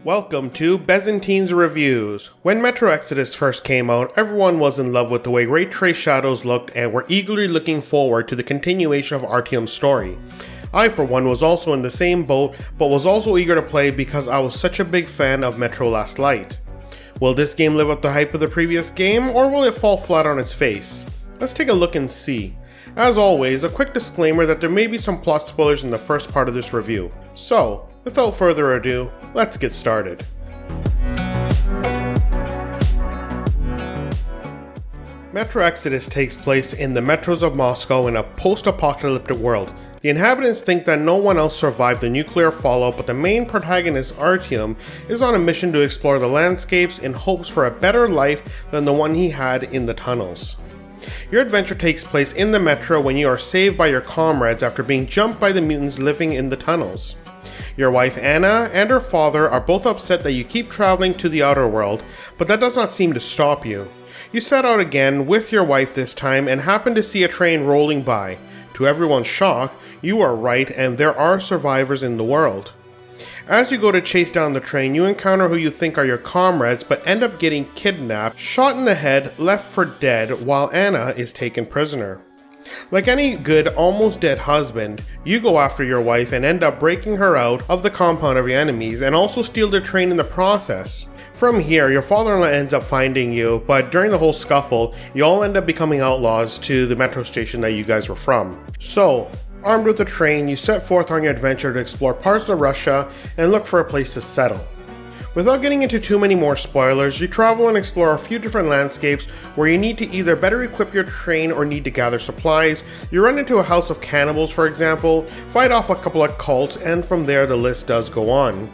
Welcome to Byzantine's Reviews. When Metro Exodus first came out, everyone was in love with the way Ray Trace Shadows looked and were eagerly looking forward to the continuation of Artyom's story. I, for one, was also in the same boat, but was also eager to play because I was such a big fan of Metro Last Light. Will this game live up to the hype of the previous game, or will it fall flat on its face? Let's take a look and see. As always, a quick disclaimer that there may be some plot spoilers in the first part of this review. So, without further ado, let's get started. Metro Exodus takes place in the metros of Moscow in a post-apocalyptic world. The inhabitants think that no one else survived the nuclear fallout, but the main protagonist, Artyom, is on a mission to explore the landscapes in hopes for a better life than the one he had in the tunnels. Your adventure takes place in the metro when you are saved by your comrades after being jumped by the mutants living in the tunnels. Your wife Anna and her father are both upset that you keep traveling to the outer world, but that does not seem to stop you. You set out again with your wife this time and happen to see a train rolling by. To everyone's shock, you are right and there are survivors in the world. As you go to chase down the train, you encounter who you think are your comrades but end up getting kidnapped, shot in the head, left for dead while Anna is taken prisoner. Like any good, almost dead husband, you go after your wife and end up breaking her out of the compound of your enemies and also steal their train in the process. From here, your father-in-law ends up finding you, but during the whole scuffle, you all end up becoming outlaws to the metro station that you guys were from. So, armed with a train, you set forth on your adventure to explore parts of Russia and look for a place to settle. Without getting into too many more spoilers, you travel and explore a few different landscapes where you need to either better equip your train or need to gather supplies. You run into a house of cannibals, for example, fight off a couple of cults, and from there the list does go on.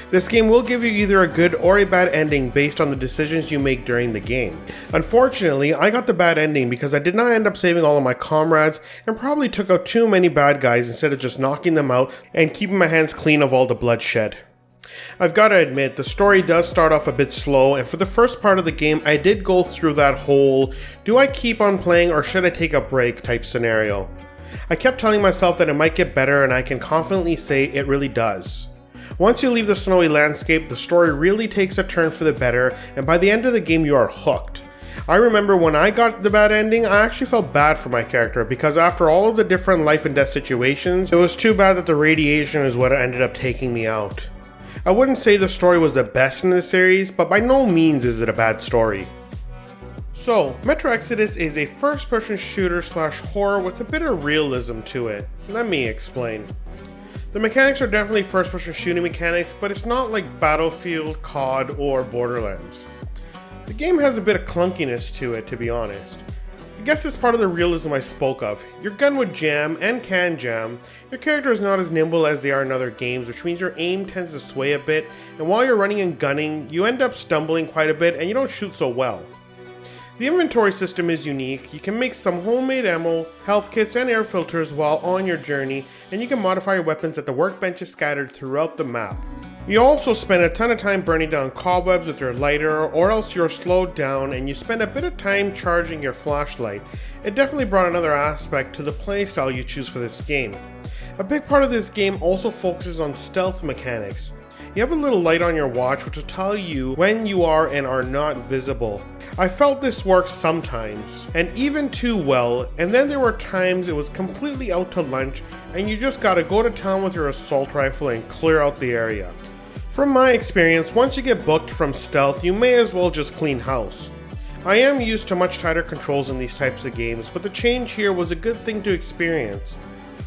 This game will give you either a good or a bad ending based on the decisions you make during the game. Unfortunately, I got the bad ending because I did not end up saving all of my comrades and probably took out too many bad guys instead of just knocking them out and keeping my hands clean of all the bloodshed. I've got to admit, the story does start off a bit slow, and for the first part of the game, I did go through that whole, do I keep on playing or should I take a break type scenario. I kept telling myself that it might get better, and I can confidently say it really does. Once you leave the snowy landscape, the story really takes a turn for the better, and by the end of the game you are hooked. I remember when I got the bad ending, I actually felt bad for my character because after all of the different life and death situations, it was too bad that the radiation is what ended up taking me out. I wouldn't say the story was the best in the series, but by no means is it a bad story. So, Metro Exodus is a first-person shooter / horror with a bit of realism to it. Let me explain. The mechanics are definitely first-person shooting mechanics, but it's not like Battlefield, COD, or Borderlands. The game has a bit of clunkiness to it, to be honest. I guess it's part of the realism I spoke of. Your gun would jam and can jam. Your character is not as nimble as they are in other games, which means your aim tends to sway a bit, and while you're running and gunning, you end up stumbling quite a bit and you don't shoot so well. The inventory system is unique. You can make some homemade ammo, health kits, and air filters while on your journey, and you can modify your weapons at the workbenches scattered throughout the map. You also spend a ton of time burning down cobwebs with your lighter, or else you're slowed down and you spend a bit of time charging your flashlight. It definitely brought another aspect to the playstyle you choose for this game. A big part of this game also focuses on stealth mechanics. You have a little light on your watch which will tell you when you are and are not visible. I felt this works sometimes, and even too well, and then there were times it was completely out to lunch and you just gotta go to town with your assault rifle and clear out the area. From my experience, once you get booked from stealth, you may as well just clean house. I am used to much tighter controls in these types of games, but the change here was a good thing to experience.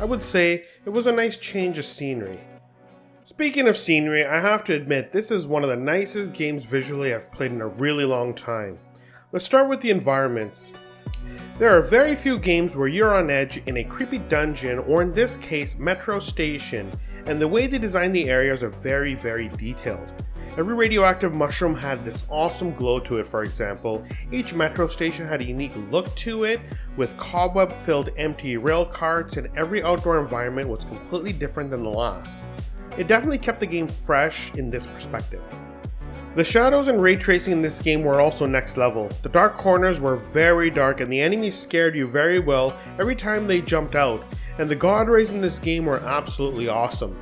I would say it was a nice change of scenery. Speaking of scenery, I have to admit this is one of the nicest games visually I've played in a really long time. Let's start with the environments. There are very few games where you're on edge in a creepy dungeon, or in this case, metro station, and the way they design the areas are very, very detailed. Every radioactive mushroom had this awesome glow to it, for example. Each metro station had a unique look to it, with cobweb-filled empty rail carts, and every outdoor environment was completely different than the last. It definitely kept the game fresh in this perspective. The shadows and ray tracing in this game were also next level. The dark corners were very dark and the enemies scared you very well every time they jumped out, and the god rays in this game were absolutely awesome.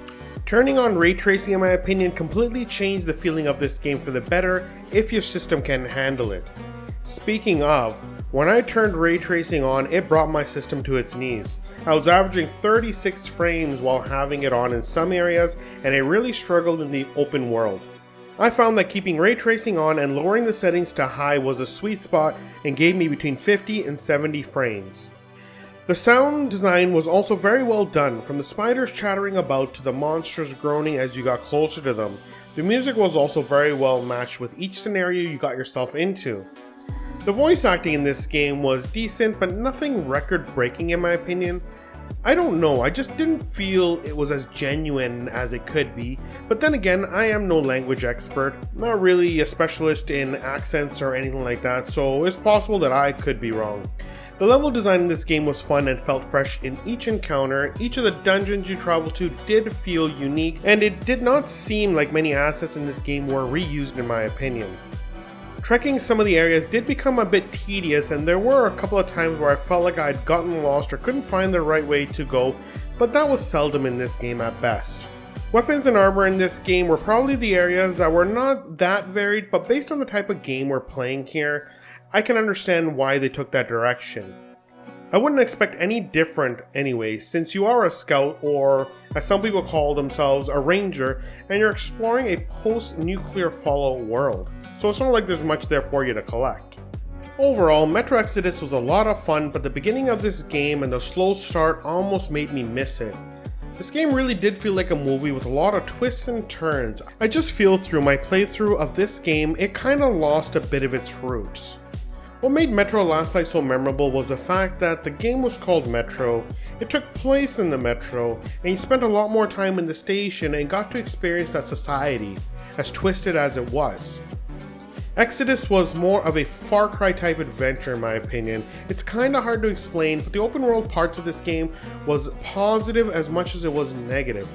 Turning on ray tracing, in my opinion, completely changed the feeling of this game for the better if your system can handle it. Speaking of, when I turned ray tracing on, it brought my system to its knees. I was averaging 36 frames while having it on in some areas, and I really struggled in the open world. I found that keeping ray tracing on and lowering the settings to high was a sweet spot and gave me between 50 and 70 frames. The sound design was also very well done, from the spiders chattering about to the monsters groaning as you got closer to them. The music was also very well matched with each scenario you got yourself into. The voice acting in this game was decent, but nothing record-breaking in my opinion. I don't know, I just didn't feel it was as genuine as it could be, but then again, I am no language expert, not really a specialist in accents or anything like that, so it's possible that I could be wrong. The level design in this game was fun and felt fresh in each encounter. Each of the dungeons you traveled to did feel unique, and it did not seem like many assets in this game were reused in my opinion. Trekking some of the areas did become a bit tedious, and there were a couple of times where I felt like I had gotten lost or couldn't find the right way to go, but that was seldom in this game at best. Weapons and armor in this game were probably the areas that were not that varied, but based on the type of game we're playing here, I can understand why they took that direction. I wouldn't expect any different anyway, since you are a scout, or as some people call themselves, a ranger, and you're exploring a post-nuclear fallout world, so it's not like there's much there for you to collect. Overall, Metro Exodus was a lot of fun, but the beginning of this game and the slow start almost made me miss it. This game really did feel like a movie with a lot of twists and turns. I just feel through my playthrough of this game, it kinda lost a bit of its roots. What made Metro Last Light so memorable was the fact that the game was called Metro, it took place in the Metro, and you spent a lot more time in the station and got to experience that society, as twisted as it was. Exodus was more of a Far Cry type adventure in my opinion. It's kinda hard to explain, but the open world parts of this game was positive as much as it was negative.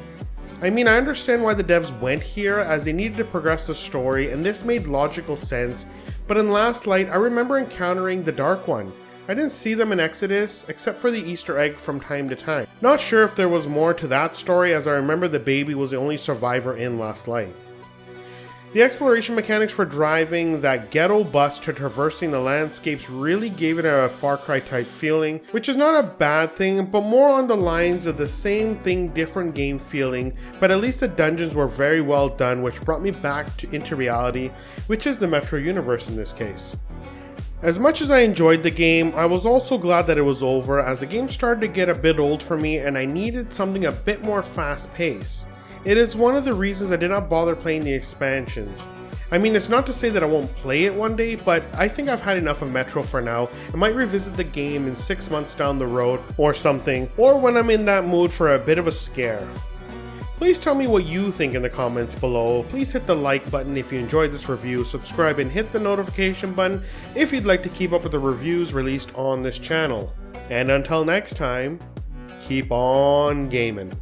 I mean, I understand why the devs went here, as they needed to progress the story, and this made logical sense, but in Last Light, I remember encountering the Dark One. I didn't see them in Exodus, except for the Easter egg from time to time. Not sure if there was more to that story, as I remember the baby was the only survivor in Last Light. The exploration mechanics for driving that ghetto bus to traversing the landscapes really gave it a Far Cry type feeling, which is not a bad thing, but more on the lines of the same thing, different game feeling, but at least the dungeons were very well done, which brought me back into reality, which is the Metro universe in this case. As much as I enjoyed the game, I was also glad that it was over, as the game started to get a bit old for me and I needed something a bit more fast paced. It is one of the reasons I did not bother playing the expansions. I mean, it's not to say that I won't play it one day, but I think I've had enough of Metro for now. I might revisit the game in 6 months down the road or something, or when I'm in that mood for a bit of a scare. Please tell me what you think in the comments below. Please hit the like button if you enjoyed this review, subscribe and hit the notification button if you'd like to keep up with the reviews released on this channel. And until next time, keep on gaming.